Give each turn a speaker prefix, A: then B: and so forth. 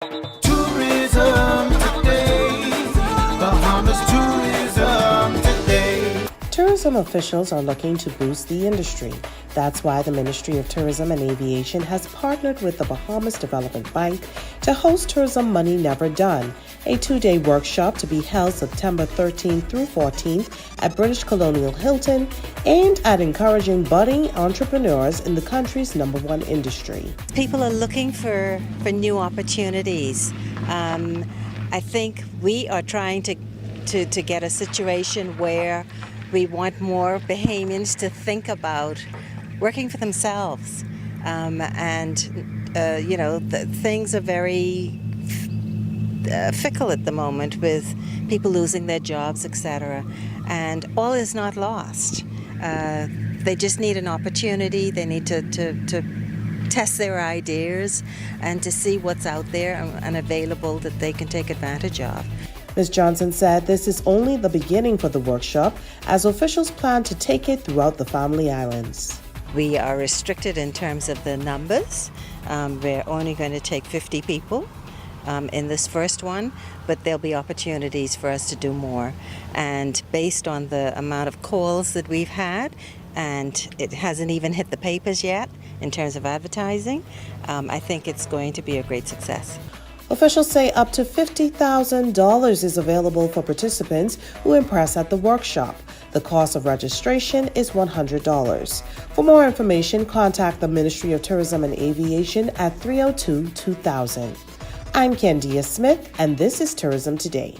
A: Tourism today. Bahamas tourism today.
B: Tourism officials are looking to boost the industry. That's why the Ministry of Tourism and Aviation has partnered with the Bahamas Development Bank to host Tourism Money Never Done, a 2-day workshop to be held September 13th through 14th at British Colonial Hilton, aimed at encouraging budding entrepreneurs in the country's #1 industry.
C: People are looking for new opportunities. I think we are trying to get a situation where we want more Bahamians to think about working for themselves. Things are very fickle at the moment with people losing their jobs, etc. And all is not lost. They just need an opportunity. They need to test their ideas and to see what's out there and available that they can take advantage of.
B: Ms. Johnson said this is only the beginning for the workshop, as officials plan to take it throughout the Family Islands.
C: We are restricted in terms of the numbers. We're only going to take 50 people in this first one, but there'll be opportunities for us to do more. And based on the amount of calls that we've had, and it hasn't even hit the papers yet in terms of advertising, I think it's going to be a great success.
B: Officials say up to $50,000 is available for participants who impress at the workshop. The cost of registration is $100. For more information, contact the Ministry of Tourism and Aviation at 302-2000. I'm Candia Smith, and this is Tourism Today.